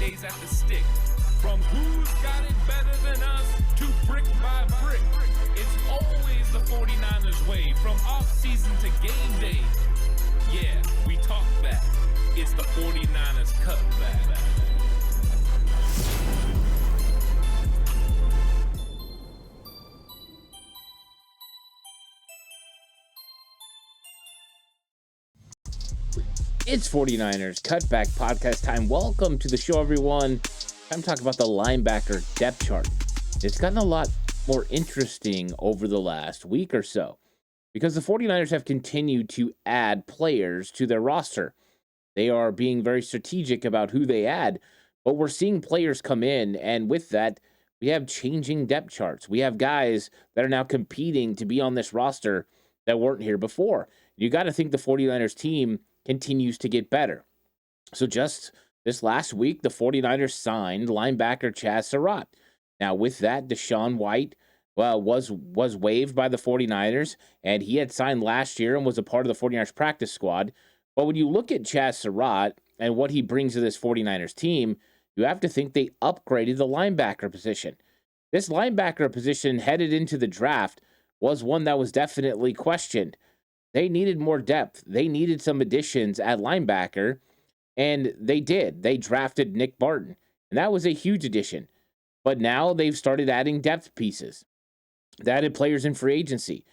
days at the stick. From who's got it better than us to brick by brick. It's always the 49ers way, from off-season to game day. Yeah, we talk back. It's the 49ers Cutback. It's 49ers Cutback podcast time. Welcome to the show, everyone. Time to talk about the linebacker depth chart. It's gotten a lot more interesting over the last week or so because the 49ers have continued to add players to their roster. They are being very strategic about who they add, but we're seeing players come in, and with that, we have changing depth charts. We have guys that are now competing to be on this roster that weren't here before. You got to think the 49ers team continues to get better. So just this last week, the 49ers signed linebacker Chaz Surratt. Now with that, Deshaun White was waived by the 49ers, and he had signed last year and was a part of the 49ers practice squad. But when you look at Chaz Surratt and what he brings to this 49ers team, you have to think they upgraded the linebacker position. This linebacker position headed into the draft was one that was definitely questioned. They needed more depth. They needed some additions at linebacker, and they did. They drafted Nick Martin, and that was a huge addition. But now they've started adding depth pieces. They added players in free agency,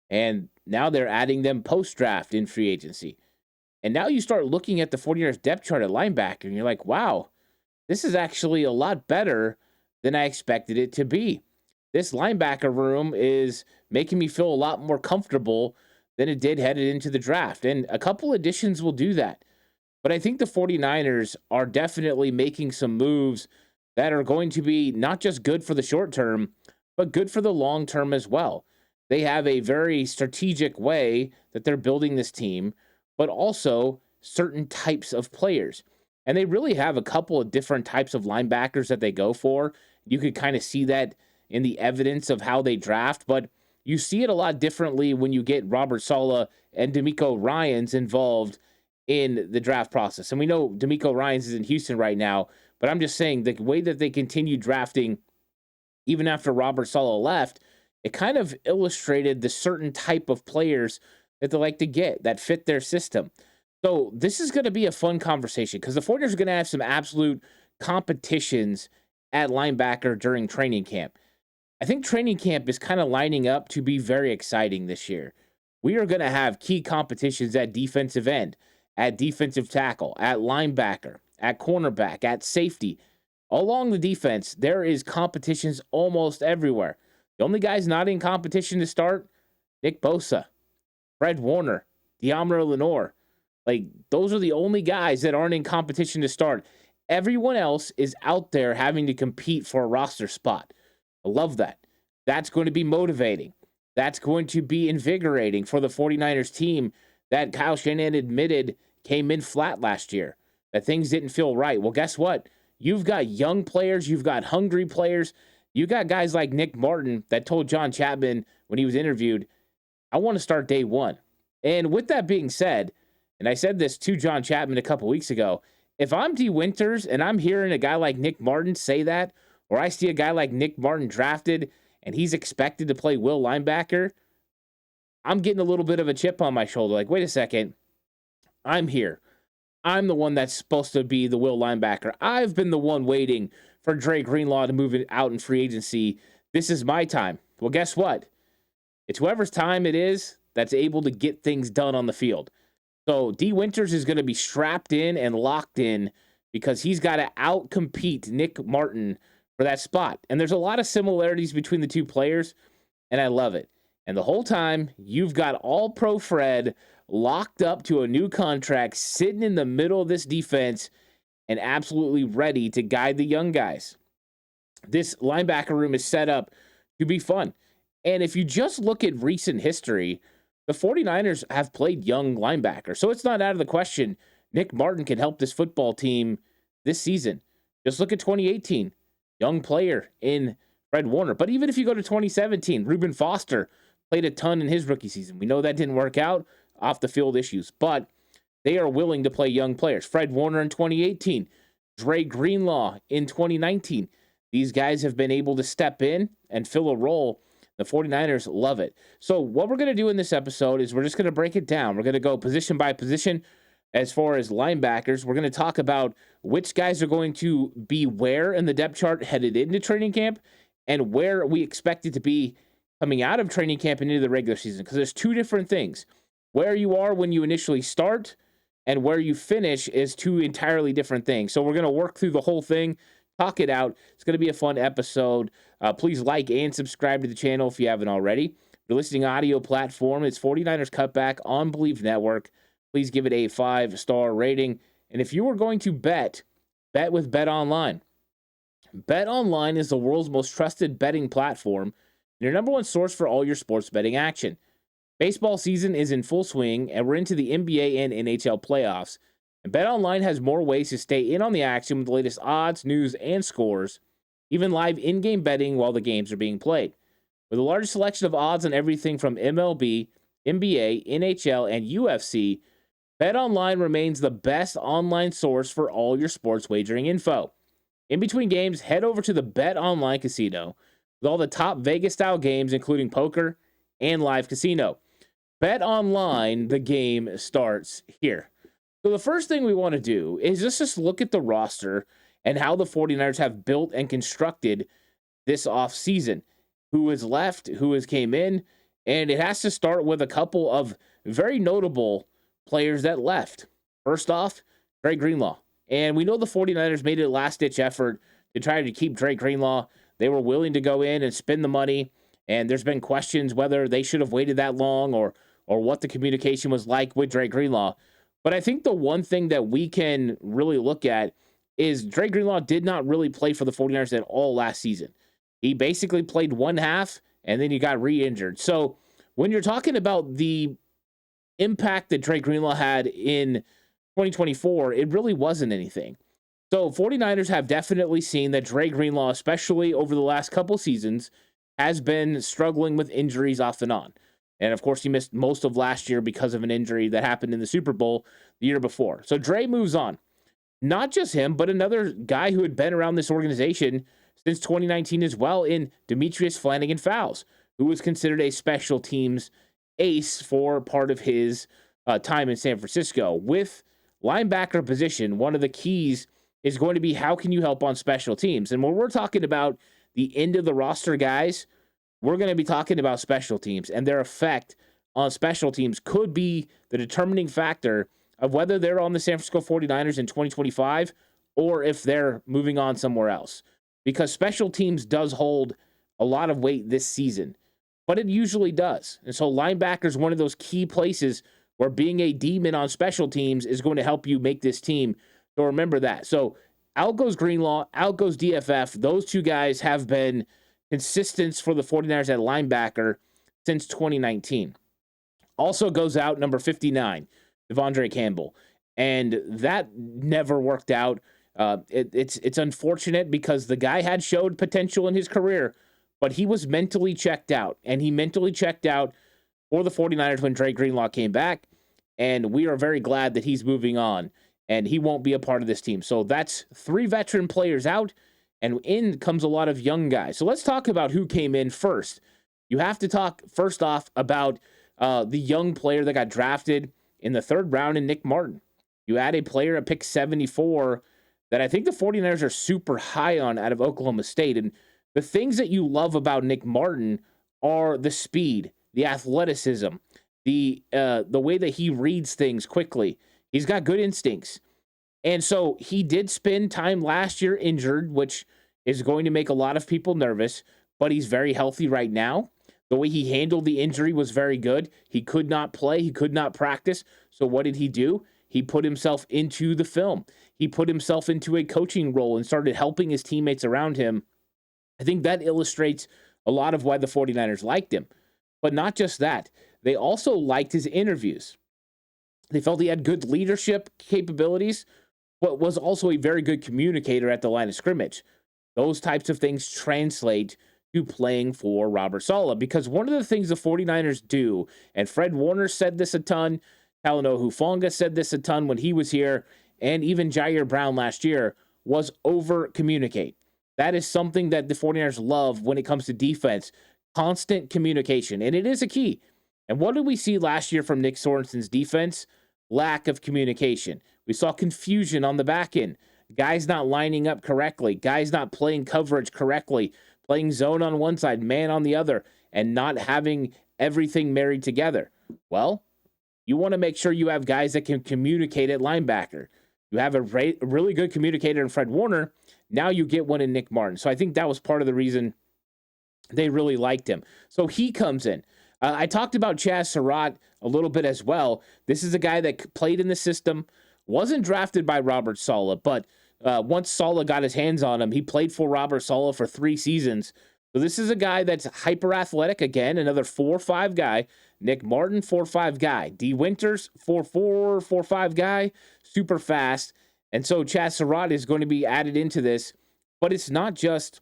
and now they're adding them post-draft in free agency. And now you start looking at the 49ers depth chart at linebacker, and you're like, wow, this is actually a lot better than I expected it to be. This linebacker room is making me feel a lot more comfortable than it did headed into the draft. And a couple additions will do that. But I think the 49ers are definitely making some moves that are going to be not just good for the short term, but good for the long term as well. They have a very strategic way that they're building this team, but also certain types of players. And they really have a couple of different types of linebackers that they go for. You could kind of see that in the evidence of how they draft, but you see it a lot differently when you get Robert Saleh and DeMeco Ryans involved in the draft process. And we know DeMeco Ryans is in Houston right now, but I'm just saying the way that they continue drafting, even after Robert Saleh left, it kind of illustrated the certain type of players that they like to get that fit their system. So this is going to be a fun conversation because the 49ers are going to have some absolute competitions at linebacker during training camp. I think training camp is kind of lining up to be very exciting this year. We are going to have key competitions at defensive end, at defensive tackle, at linebacker, at cornerback, at safety. Along the defense, there is competitions almost everywhere. The only guys not in competition to start, Nick Bosa, Fred Warner, De'Amari Lenore. Like, those are the only guys that aren't in competition to start. Everyone else is out there having to compete for a roster spot. I love that. That's going to be motivating. That's going to be invigorating for the 49ers team that Kyle Shanahan admitted came in flat last year, that things didn't feel right. Well, guess what? You've got young players. You've got hungry players. You got guys like Nick Martin that told John Chapman when he was interviewed, I want to start day one. And with that being said, and I said this to John Chapman a couple weeks ago, if I'm D. Winters and I'm hearing a guy like Nick Martin say that, or I see a guy like Nick Martin drafted and he's expected to play will linebacker, I'm getting a little bit of a chip on my shoulder. Like, wait a second, I'm here. I'm the one that's supposed to be the will linebacker. I've been the one waiting for Dre Greenlaw to move it out in free agency. This is my time. Well, guess what? It's whoever's time it is that's able to get things done on the field. So D. Winters is going to be strapped in and locked in because he's got to outcompete Nick Martin for that spot. And there's a lot of similarities between the two players, and I love it. And the whole time, you've got All-Pro Fred locked up to a new contract, sitting in the middle of this defense and absolutely ready to guide the young guys. This linebacker room is set up to be fun. And if you just look at recent history, the 49ers have played young linebackers. So it's not out of the question Nick Martin can help this football team this season. Just look at 2018. Young player in Fred Warner. But even if you go to 2017, Reuben Foster played a ton in his rookie season. We know that didn't work out, off the field issues. But they are willing to play young players. Fred Warner in 2018, Dre Greenlaw in 2019. These guys have been able to step in and fill a role. The 49ers love it. So what we're going to do in this episode is we're just going to break it down. We're going to go position by position as far as linebackers. We're going to talk about which guys are going to be where in the depth chart headed into training camp and where we expect it to be coming out of training camp and into the regular season. Because there's two different things. Where you are when you initially start and where you finish is two entirely different things. So we're going to work through the whole thing, talk it out. It's going to be a fun episode. Please like and subscribe to the channel if you haven't already. If you're listening audio platform, it's 49ers Cutback on Believe Network. Please give it a 5-star rating. And if you are going to bet with Bet Online. Bet Online is the world's most trusted betting platform, your number one source for all your sports betting action. Baseball season is in full swing, and we're into the NBA and NHL playoffs. And BetOnline has more ways to stay in on the action with the latest odds, news, and scores, even live in-game betting while the games are being played. With the largest selection of odds on everything from MLB, NBA, NHL, and UFC, BetOnline remains the best online source for all your sports wagering info. In between games, head over to the BetOnline casino with all the top Vegas-style games, including poker and live casino. Bet Online, the game starts here. So the first thing we want to do is just look at the roster and how the 49ers have built and constructed this offseason. Who has left, who has came in, and it has to start with a couple of very notable players that left. First off, Dre Greenlaw. And we know the 49ers made a last-ditch effort to try to keep Dre Greenlaw. They were willing to go in and spend the money, and there's been questions whether they should have waited that long or what the communication was like with Dre Greenlaw. But I think the one thing that we can really look at is Dre Greenlaw did not really play for the 49ers at all last season. He basically played one half, and then he got re-injured. So when you're talking about the impact that Dre Greenlaw had in 2024, it really wasn't anything. So 49ers have definitely seen that Dre Greenlaw, especially over the last couple seasons, has been struggling with injuries off and on. And, of course, he missed most of last year because of an injury that happened in the Super Bowl the year before. So Dre moves on. Not just him, but another guy who had been around this organization since 2019 as well in Demetrius Flannigan-Fowles, who was considered a special teams ace for part of his time in San Francisco. With linebacker position, one of the keys is going to be how can you help on special teams? And when we're talking about the end of the roster guys, we're going to be talking about special teams, and their effect on special teams could be the determining factor of whether they're on the San Francisco 49ers in 2025 or if they're moving on somewhere else. Because special teams does hold a lot of weight this season, but it usually does. And so linebacker is one of those key places where being a demon on special teams is going to help you make this team. So remember that. So out goes Greenlaw, out goes DFF. Those two guys have been consistent for the 49ers at linebacker since 2019. Also goes out number 59, Devondre Campbell. And that never worked out. It's unfortunate because the guy had showed potential in his career, but he was mentally checked out. And he mentally checked out for the 49ers when Dre Greenlaw came back. And we are very glad that he's moving on and he won't be a part of this team. So that's 3 veteran players out. And in comes a lot of young guys. So let's talk about who came in first. You have to talk first off about the young player that got drafted in the 3rd round in Nick Martin. You add a player at pick 74 that I think the 49ers are super high on out of Oklahoma State. And the things that you love about Nick Martin are the speed, the athleticism, the way that he reads things quickly. He's got good instincts. And so he did spend time last year injured, which is going to make a lot of people nervous, but he's very healthy right now. The way he handled the injury was very good. He could not play. He could not practice. So what did he do? He put himself into the film. He put himself into a coaching role and started helping his teammates around him. I think that illustrates a lot of why the 49ers liked him. But not just that. They also liked his interviews. They felt he had good leadership capabilities, but was also a very good communicator at the line of scrimmage. Those types of things translate to playing for Robert Saleh, because one of the things the 49ers do, and Fred Warner said this a ton, Talanoa Hufanga said this a ton when he was here, and even Jair Brown last year, was over communicate. That is something that the 49ers love when it comes to defense. Constant communication. And it is a key. And what did we see last year from Nick Sorensen's defense? Lack of communication. We saw confusion on the back end. Guys not lining up correctly. Guys not playing coverage correctly. Playing zone on one side, man on the other, and not having everything married together. Well, you want to make sure you have guys that can communicate at linebacker. You have a really good communicator in Fred Warner. Now you get one in Nick Martin. So I think that was part of the reason they really liked him. So he comes in. I talked about Chaz Surratt a little bit as well. This is a guy that played in the system, wasn't drafted by Robert Saleh, but once Saleh got his hands on him, he played for Robert Saleh for 3 seasons. So this is a guy that's hyper athletic. Again, another 4.5 guy. Nick Martin, 4.5 guy. D. Winters, 4.4, 4.5 guy. Super fast. And so Chaz Surratt is going to be added into this. But it's not just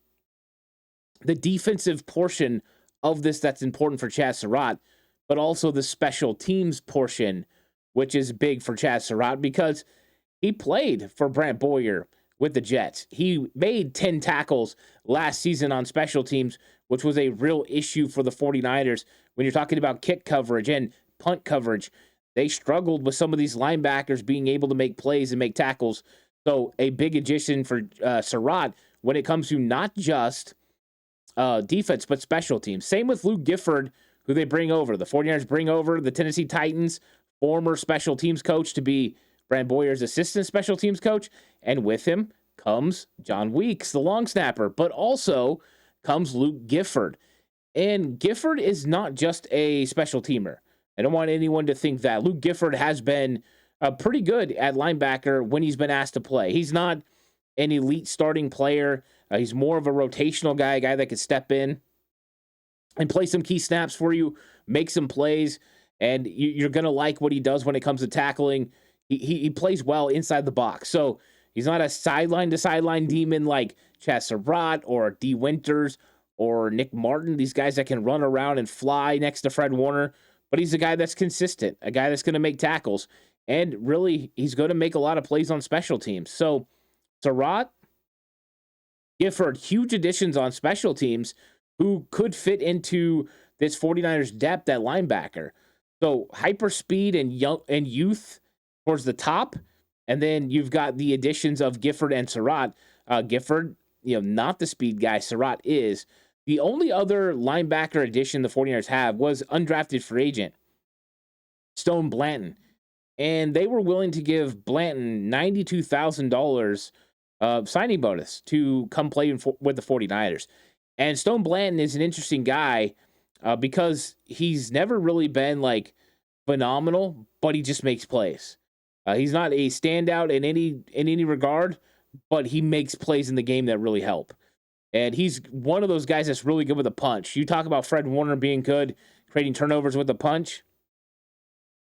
the defensive portion of this that's important for Chaz Surratt, but also the special teams portion, which is big for Chaz Surratt because he played for Brant Boyer with the Jets. He made 10 tackles last season on special teams, which was a real issue for the 49ers. When you're talking about kick coverage and punt coverage, they struggled with some of these linebackers being able to make plays and make tackles. So a big addition for Surratt when it comes to not just defense, but special teams. Same with Luke Gifford, who they bring over. The 49ers bring over the Tennessee Titans, former special teams coach, to be Brant Boyer's assistant special teams coach. And with him comes John Weeks, the long snapper, but also comes Luke Gifford. And Gifford is not just a special teamer. I don't want anyone to think that. Luke Gifford has been pretty good at linebacker when he's been asked to play. He's not an elite starting player. He's more of a rotational guy, a guy that can step in and play some key snaps for you, make some plays, and you're going to like what he does when it comes to tackling. He plays well inside the box. So he's not a sideline-to-sideline demon like Chaz Surratt or D. Winters or Nick Martin, these guys that can run around and fly next to Fred Warner. But he's a guy that's consistent, a guy that's going to make tackles. And really, he's going to make a lot of plays on special teams. So Surratt, Gifford, huge additions on special teams who could fit into this 49ers depth at linebacker. So hyper speed and youth towards the top. And then you've got the additions of Gifford and Surratt. Gifford, not the speed guy. Surratt is. The only other linebacker addition the 49ers have was undrafted free agent Stone Blanton. And they were willing to give Blanton $92,000 signing bonus to come play with the 49ers. And Stone Blanton is an interesting guy because he's never really been like phenomenal, but he just makes plays. He's not a standout in any regard, but he makes plays in the game that really help. And he's one of those guys that's really good with a punch. You talk about Fred Warner being good, creating turnovers with a punch.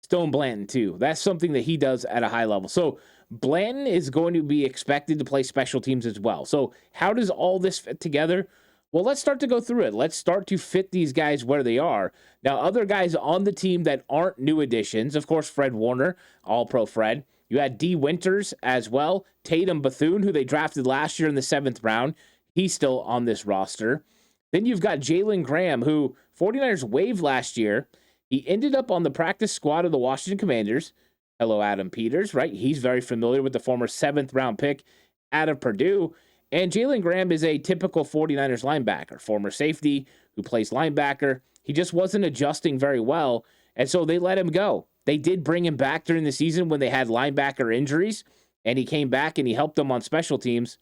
Stone Blanton, too. That's something that he does at a high level. So Blanton is going to be expected to play special teams as well. So how does all this fit together? Well, let's start to go through it. Let's start to fit these guys where they are. Now, other guys on the team that aren't new additions, of course, Fred Warner, All-Pro Fred. You had D. Winters as well. Tatum Bethune, who they drafted last year in the 7th round. He's still on this roster. Then you've got Jalen Graham, who 49ers waived last year. He ended up on the practice squad of the Washington Commanders. Hello, Adam Peters, right? He's very familiar with the former 7th round pick out of Purdue. And Jalen Graham is a typical 49ers linebacker, former safety who plays linebacker. He just wasn't adjusting very well, and so they let him go. They did bring him back during the season when they had linebacker injuries, and he came back and he helped them on special teams.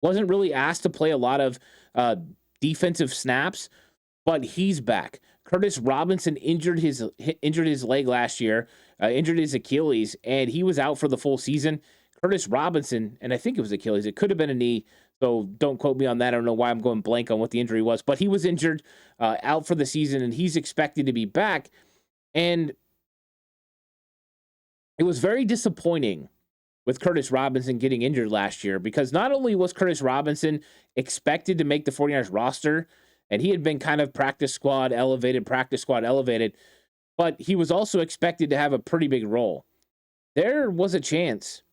Wasn't really asked to play a lot of defensive snaps, but he's back. Curtis Robinson injured his leg last year, injured his Achilles, and he was out for the full season. Curtis Robinson, and I think it was Achilles. It could have been a knee, so don't quote me on that. I don't know why I'm going blank on what the injury was, but he was injured, out for the season, and he's expected to be back. And it was very disappointing with Curtis Robinson getting injured last year because not only was Curtis Robinson expected to make the 49ers roster, and he had been kind of practice squad elevated, but he was also expected to have a pretty big role. There was a chance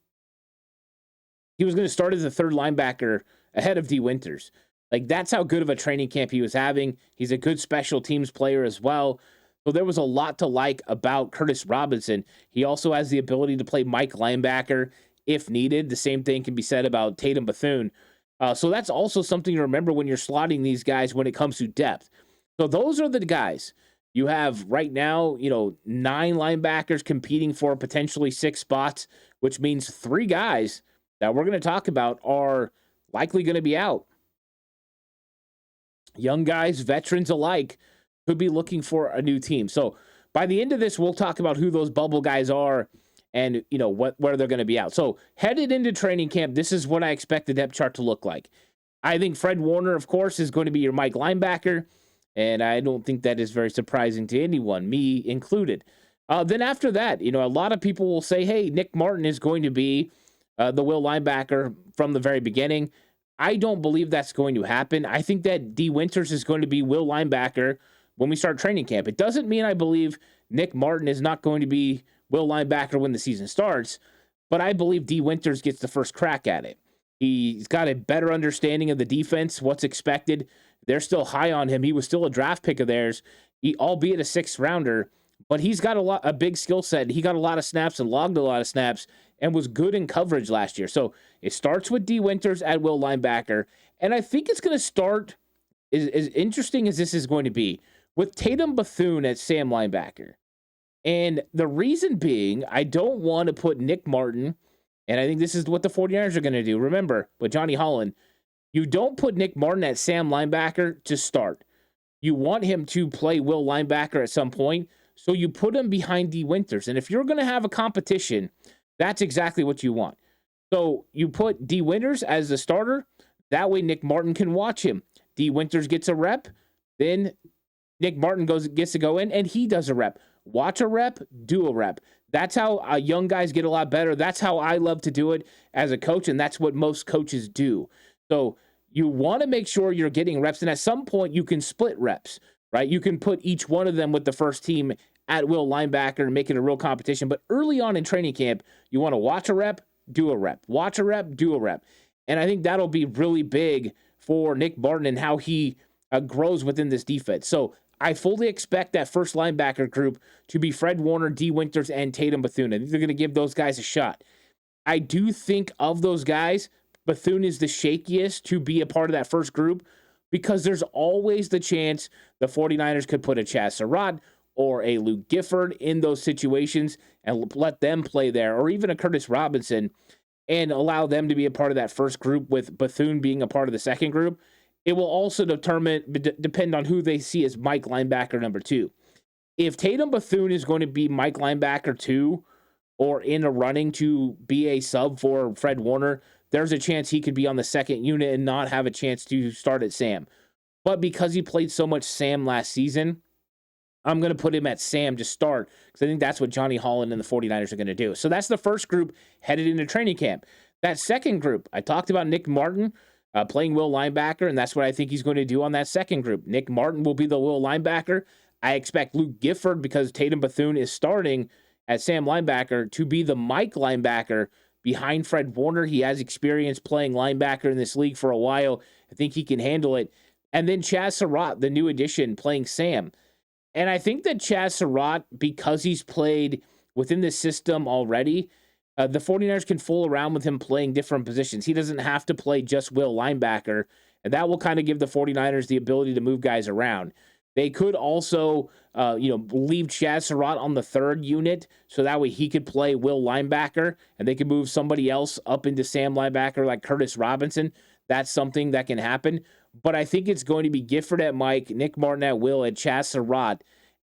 he was going to start as the third linebacker ahead of D. Winters. Like, that's how good of a training camp he was having. He's a good special teams player as well. So there was a lot to like about Curtis Robinson. He also has the ability to play Mike linebacker if needed. The same thing can be said about Tatum Bethune. So that's also something to remember when you're slotting these guys when it comes to depth. So those are the guys. You have right now, 9 linebackers competing for potentially 6 spots, which means 3 guys that we're going to talk about are likely going to be out. Young guys, veterans alike, could be looking for a new team. So by the end of this, we'll talk about who those bubble guys are and, where they're going to be out. So headed into training camp, this is what I expect the depth chart to look like. I think Fred Warner, of course, is going to be your Mike linebacker, and I don't think that is very surprising to anyone, me included. Then after that, a lot of people will say, hey, Nick Martin is going to be the will linebacker from the very beginning. I don't believe that's going to happen. I think that D. Winters is going to be will linebacker when we start training camp. It doesn't mean I believe Nick Martin is not going to be will linebacker when the season starts, but I believe D. Winters gets the first crack at it. He's got a better understanding of the defense, what's expected. They're still high on him. He was still a draft pick of theirs, albeit a 6th rounder, but he's got a big skill set. He got a lot of snaps and logged a lot of snaps and was good in coverage last year. So it starts with D. Winters at will linebacker, and I think it's going to start, as interesting as this is going to be, with Tatum Bethune at Sam linebacker. And the reason being, I don't want to put Nick Martin, and I think this is what the 49ers are going to do. Remember, with Johnny Holland, you don't put Nick Martin at Sam linebacker to start. You want him to play will linebacker at some point, so you put him behind D. Winters. And if you're going to have a competition, that's exactly what you want. So you put D. Winters as the starter. That way Nick Martin can watch him. D. Winters gets a rep. Then Nick Martin gets to go in, and he does a rep. Watch a rep, do a rep. That's how young guys get a lot better. That's how I love to do it as a coach, and that's what most coaches do. So you want to make sure you're getting reps, and at some point you can split reps, right? You can put each one of them with the first team at will linebacker and make it a real competition. But early on in training camp, you want to watch a rep, do a rep. Watch a rep, do a rep. And I think that'll be really big for Nick Martin and how he grows within this defense. So I fully expect that first linebacker group to be Fred Warner, D. Winters, and Tatum Bethune. I think they're going to give those guys a shot. I do think of those guys, Bethune is the shakiest to be a part of that first group because there's always the chance the 49ers could put a Chaz Surratt or a Luke Gifford in those situations and let them play there, or even a Curtis Robinson, and allow them to be a part of that first group with Bethune being a part of the second group. It will also depend on who they see as Mike linebacker number 2. If Tatum Bethune is going to be Mike linebacker 2 or in a running to be a sub for Fred Warner, there's a chance he could be on the second unit and not have a chance to start at Sam. But because he played so much Sam last season, I'm going to put him at Sam to start because I think that's what Johnny Holland and the 49ers are going to do. So that's the first group headed into training camp. That second group, I talked about Nick Martin playing will linebacker, and that's what I think he's going to do on that second group. Nick Martin will be the will linebacker. I expect Luke Gifford, because Tatum Bethune is starting at Sam linebacker, to be the Mike linebacker behind Fred Warner. He has experience playing linebacker in this league for a while. I think he can handle it. And then Chaz Surratt, the new addition, playing Sam. And I think that Chaz Surratt, because he's played within this system already, the 49ers can fool around with him playing different positions. He doesn't have to play just will linebacker, and that will kind of give the 49ers the ability to move guys around. They could also, leave Chaz Surratt on the third unit, so that way he could play will linebacker, and they could move somebody else up into Sam linebacker like Curtis Robinson. That's something that can happen. But I think it's going to be Gifford at Mike, Nick Martin at will, and Chaz Surratt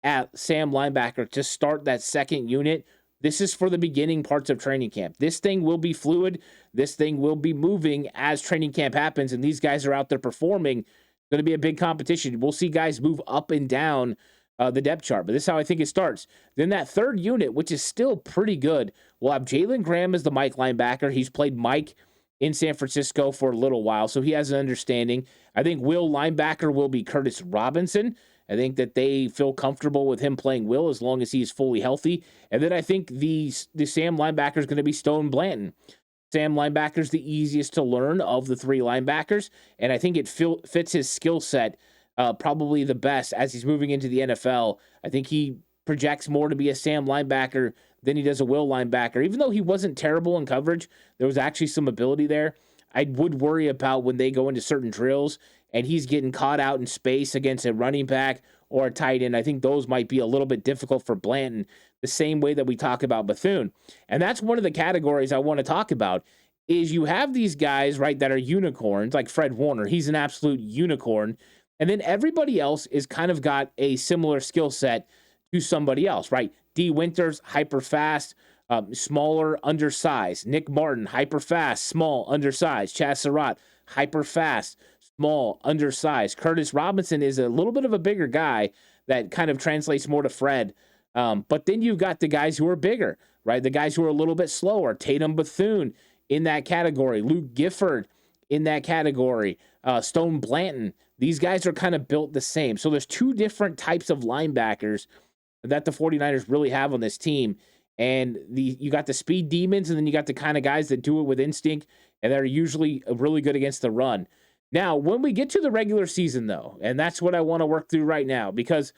at Sam linebacker to start that second unit. This is for the beginning parts of training camp. This thing will be fluid. This thing will be moving as training camp happens, and these guys are out there performing. It's going to be a big competition. We'll see guys move up and down the depth chart, but this is how I think it starts. Then that third unit, which is still pretty good, we'll have Jalen Graham as the Mike linebacker. He's played Mike in San Francisco for a little while, so he has an understanding. I think will linebacker will be Curtis Robinson. I think that they feel comfortable with him playing will as long as he's fully healthy. And then I think the Sam linebacker is going to be Stone Blanton. Sam linebacker is the easiest to learn of the three linebackers, and I think it fits his skill set probably the best as he's moving into the NFL. I think he projects more to be a Sam linebacker than he does a Will linebacker. Even though he wasn't terrible in coverage, there was actually some ability there. I would worry about when they go into certain drills and he's getting caught out in space against a running back or a tight end. I think those might be a little bit difficult for Blanton, the same way that we talk about Bethune. And that's one of the categories I want to talk about is you have these guys, right, that are unicorns, like Fred Warner. He's an absolute unicorn. And then everybody else is kind of got a similar skill set to somebody else, right? D. Winters, hyper fast, smaller, undersized. Nick Martin, hyper fast, small, undersized. Chaz Surratt, hyper fast, small, undersized. Curtis Robinson is a little bit of a bigger guy that kind of translates more to Fred. But then you've got the guys who are bigger, right? The guys who are a little bit slower. Tatum Bethune in that category. Luke Gifford in that category. Stone Blanton. These guys are kind of built the same. So there's two different types of linebackers that the 49ers really have on this team. And you got the speed demons, and then you got the kind of guys that do it with instinct, and they're usually really good against the run. Now, when we get to the regular season, though, and that's what I want to work through right now, because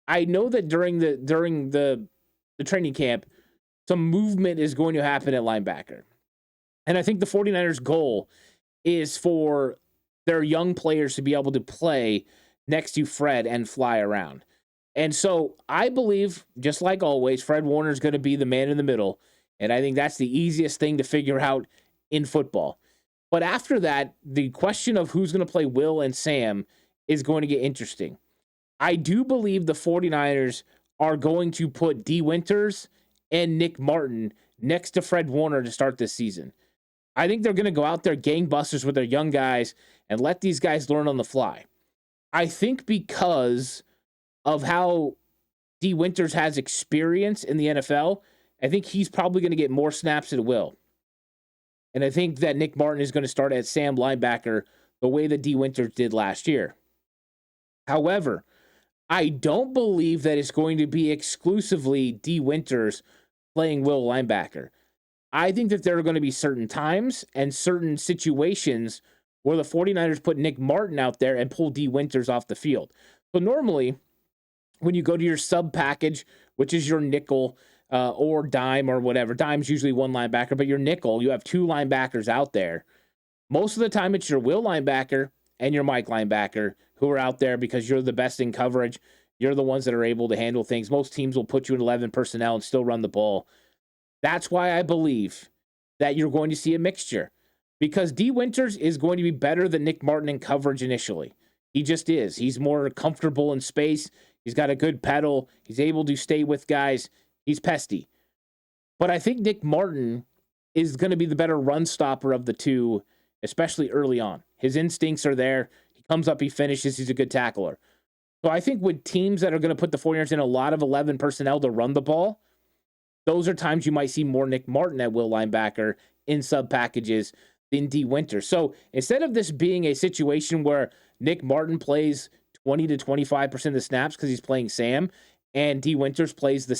I know that during the training camp, some movement is going to happen at linebacker. And I think the 49ers' goal is for their young players to be able to play next to Fred and fly around. And so I believe, just like always, Fred Warner is going to be the man in the middle. And I think that's the easiest thing to figure out in football. But after that, the question of who's going to play Will and Sam is going to get interesting. I do believe the 49ers are going to put D. Winters and Nick Martin next to Fred Warner to start this season. I think they're going to go out there gangbusters with their young guys and let these guys learn on the fly. I think because of how D. Winters has experience in the NFL, I think he's probably going to get more snaps than Will. And I think that Nick Martin is going to start at Sam linebacker the way that D. Winters did last year. However, I don't believe that it's going to be exclusively D. Winters playing Will linebacker. I think that there are going to be certain times and certain situations where the 49ers put Nick Martin out there and pull D. Winters off the field. So normally, when you go to your sub package, which is your nickel or dime or whatever, dime's usually one linebacker, but your nickel, you have two linebackers out there. Most of the time, it's your Will linebacker and your Mike linebacker who are out there because you're the best in coverage. You're the ones that are able to handle things. Most teams will put you in 11 personnel and still run the ball. That's why I believe that you're going to see a mixture, because D. Winters is going to be better than Nick Martin in coverage initially. He just is. He's more comfortable in space. He's got a good pedal. He's able to stay with guys. He's pesty. But I think Nick Martin is going to be the better run stopper of the two, especially early on. His instincts are there. He comes up, he finishes. He's a good tackler. So I think with teams that are going to put the 49ers in a lot of 11 personnel to run the ball, those are times you might see more Nick Martin at Will linebacker in sub packages than D. Winters. So instead of this being a situation where Nick Martin plays 20 to 25% of the snaps because he's playing Sam, and D. Winters plays the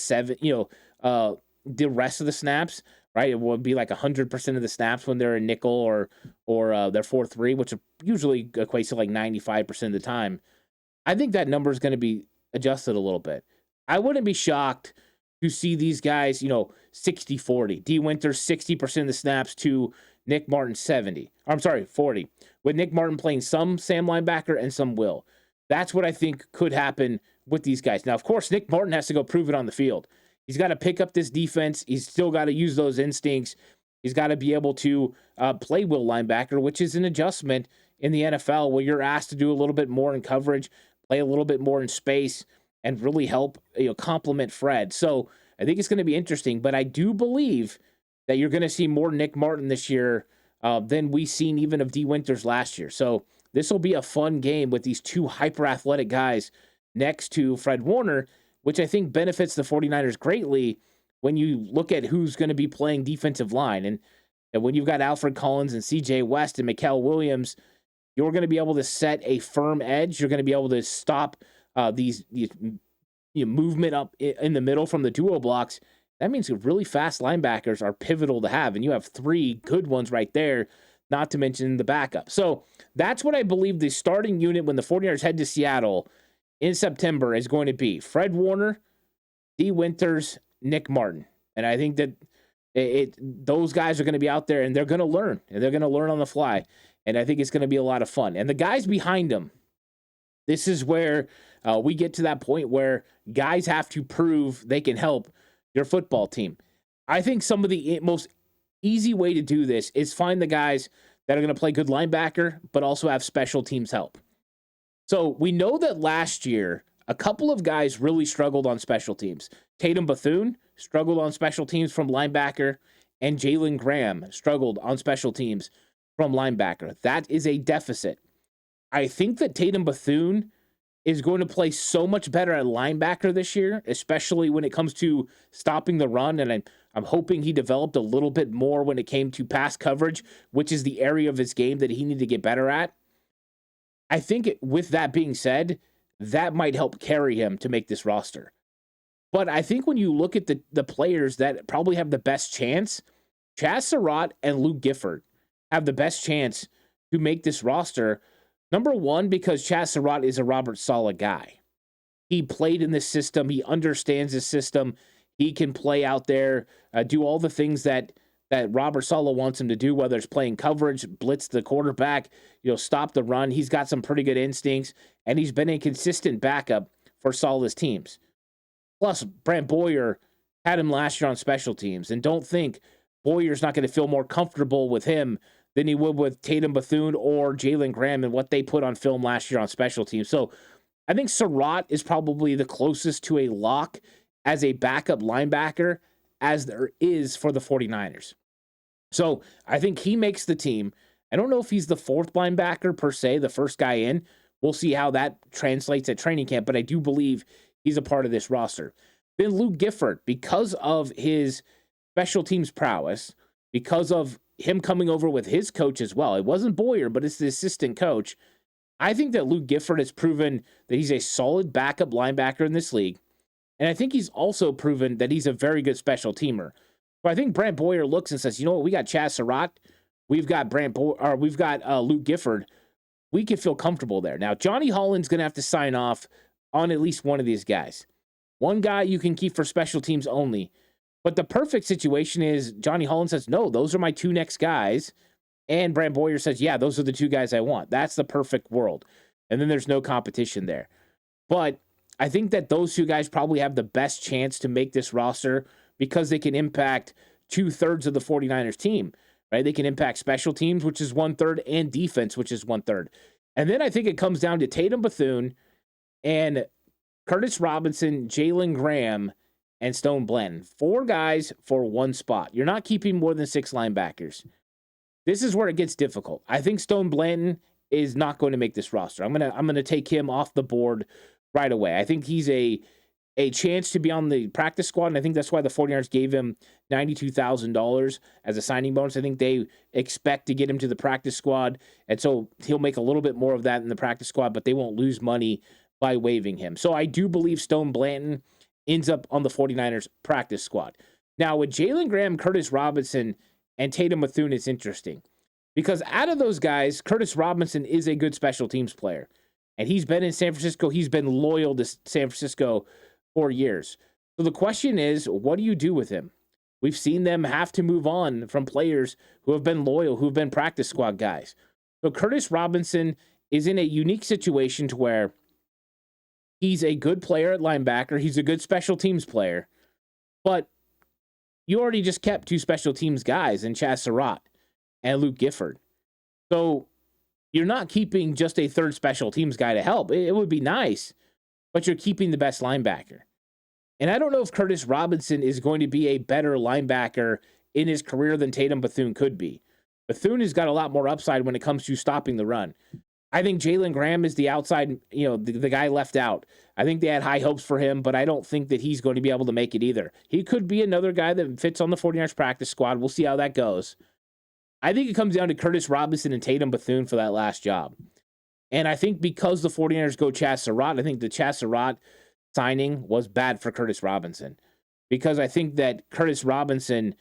rest of the snaps, right? It would be like 100% of the snaps when they're a nickel or they're 4-3, which usually equates to like 95% of the time. I think that number is going to be adjusted a little bit. I wouldn't be shocked to see these guys, 60-40. D. Winters 60% of the snaps to Nick Martin 40. With Nick Martin playing some Sam linebacker and some Will. That's what I think could happen with these guys. Now, of course, Nick Martin has to go prove it on the field. He's got to pick up this defense. He's still got to use those instincts. He's got to be able to play Will linebacker, which is an adjustment in the NFL where you're asked to do a little bit more in coverage, play a little bit more in space, and really help complement Fred. So I think it's going to be interesting, but I do believe that you're going to see more Nick Martin this year than we seen even of D. Winters last year. So this will be a fun game with these two hyper-athletic guys next to Fred Warner, which I think benefits the 49ers greatly when you look at who's going to be playing defensive line. And when you've got Alfred Collins and C.J. West and Mikael Williams, you're going to be able to set a firm edge. You're going to be able to stop these movement up in the middle from the duo blocks, That means really fast linebackers are pivotal to have, and you have three good ones right there, not to mention the backup. So that's what I believe the starting unit when the 49ers head to Seattle in September is going to be. Fred Warner, D. Winters, Nick Martin. And I think that those guys are going to be out there, and they're going to learn, and they're going to learn on the fly. And I think it's going to be a lot of fun. And the guys behind them, this is where we get to that point where guys have to prove they can help your football team. I think some of the most easy way to do this is find the guys that are going to play good linebacker, but also have special teams help. So we know that last year, a couple of guys really struggled on special teams. Tatum Bethune struggled on special teams from linebacker, and Jalen Graham struggled on special teams from linebacker. That is a deficit. I think that Tatum Bethune is going to play so much better at linebacker this year, especially when it comes to stopping the run. And I'm hoping he developed a little bit more when it came to pass coverage, which is the area of his game that he needed to get better at. I think with that being said, that might help carry him to make this roster. But I think when you look at the players that probably have the best chance, Chaz Surratt and Luke Gifford have the best chance to make this roster. Number one, because Chaz Surratt is a Robert Saleh guy. He played in this system. He understands this system. He can play out there, do all the things that Robert Saleh wants him to do, whether it's playing coverage, blitz the quarterback, stop the run. He's got some pretty good instincts, and he's been a consistent backup for Saleh's teams. Plus, Brant Boyer had him last year on special teams, and don't think Boyer's not going to feel more comfortable with him than he would with Tatum Bethune or Jalen Graham and what they put on film last year on special teams. So I think Surratt is probably the closest to a lock as a backup linebacker as there is for the 49ers. So I think he makes the team. I don't know if he's the fourth linebacker per se, the first guy in. We'll see how that translates at training camp, but I do believe he's a part of this roster. Then Luke Gifford, because of his special teams prowess, because of him coming over with his coach as well. It wasn't Boyer, but it's the assistant coach. I think that Luke Gifford has proven that he's a solid backup linebacker in this league. And I think he's also proven that he's a very good special teamer. But I think Brant Boyer looks and says, you know what, we got Chaz Surratt, we've got Luke Gifford. We can feel comfortable there. Now, Johnny Holland's going to have to sign off on at least one of these guys. One guy you can keep for special teams only. But the perfect situation is Johnny Holland says, no, those are my two next guys. And Brant Boyer says, yeah, those are the two guys I want. That's the perfect world. And then there's no competition there. But I think that those two guys probably have the best chance to make this roster because they can impact 2/3 of the 49ers team, right? They can impact special teams, which is 1/3, and defense, which is 1/3. And then I think it comes down to Tatum Bethune and Curtis Robinson, Jalen Graham, and Stone Blanton. 4 guys for one spot. You're not keeping more than 6 linebackers. This is where it gets difficult. I think Stone Blanton is not going to make this roster. I'm gonna take him off the board right away. I think he's a chance to be on the practice squad, and I think that's why the 49ers gave him $92,000 as a signing bonus. I think they expect to get him to the practice squad, and so he'll make a little bit more of that in the practice squad, but they won't lose money by waiving him. So I do believe Stone Blanton ends up on the 49ers practice squad. Now, with Jalen Graham, Curtis Robinson, and Tatum Bethune, it's interesting because out of those guys, Curtis Robinson is a good special teams player, and he's been in San Francisco. He's been loyal to San Francisco for years. So the question is, what do you do with him? We've seen them have to move on from players who have been loyal, who've been practice squad guys. So Curtis Robinson is in a unique situation to where he's a good player at linebacker. He's a good special teams player. But you already just kept 2 special teams guys in Chaz Surratt and Luke Gifford. So you're not keeping just a third special teams guy to help. It would be nice, but you're keeping the best linebacker. And I don't know if Curtis Robinson is going to be a better linebacker in his career than Tatum Bethune could be. Bethune has got a lot more upside when it comes to stopping the run. I think Jalen Graham is the outside, the guy left out. I think they had high hopes for him, but I don't think that he's going to be able to make it either. He could be another guy that fits on the 49ers practice squad. We'll see how that goes. I think it comes down to Curtis Robinson and Tatum Bethune for that last job. And I think because the 49ers go Chaz Surratt, I think the Chaz Surratt signing was bad for Curtis Robinson. because I think that Curtis Robinson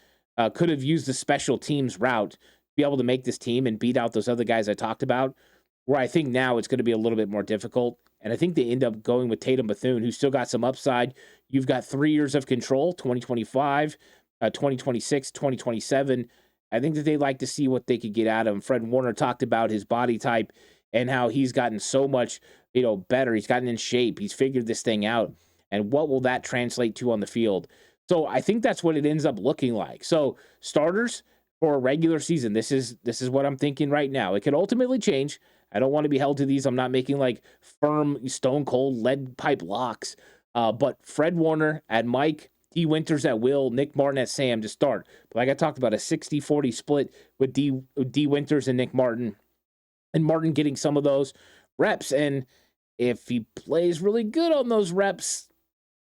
could have used the special teams route to be able to make this team and beat out those other guys I talked about, where I think now it's going to be a little bit more difficult. And I think they end up going with Tatum Bethune, who's still got some upside. You've got 3 years of control, 2025, 2026, 2027. I think that they like to see what they could get out of him. Fred Warner talked about his body type and how he's gotten so much, better. He's gotten in shape. He's figured this thing out. And what will that translate to on the field? So I think that's what it ends up looking like. So starters for a regular season, this is what I'm thinking right now. It could ultimately change. I don't want to be held to these. I'm not making like firm, stone cold lead pipe locks. But Fred Warner at Mike, D. Winters at Will, Nick Martin at Sam to start. But like I talked about, a 60-40 split with D. Winters and Nick Martin. And Martin getting some of those reps. And if he plays really good on those reps,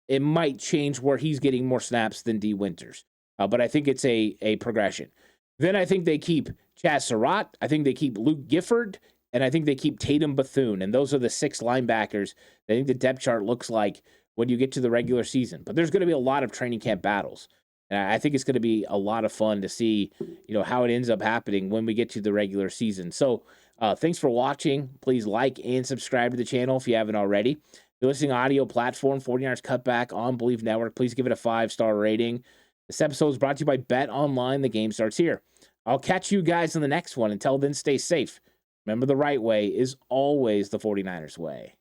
it might change where he's getting more snaps than D. Winters. But I think it's a progression. Then I think they keep Chaz Surratt. I think they keep Luke Gifford. And I think they keep Tatum Bethune. And those are the 6 linebackers I think the depth chart looks like when you get to the regular season. But there's going to be a lot of training camp battles. And I think it's going to be a lot of fun to see, how it ends up happening when we get to the regular season. So thanks for watching. Please like and subscribe to the channel if you haven't already. If you're listening audio platform, 49ers Cutback on Believe Network, please give it a 5-star rating. This episode is brought to you by Bet Online. The game starts here. I'll catch you guys in the next one. Until then, stay safe. Remember, the right way is always the 49ers way.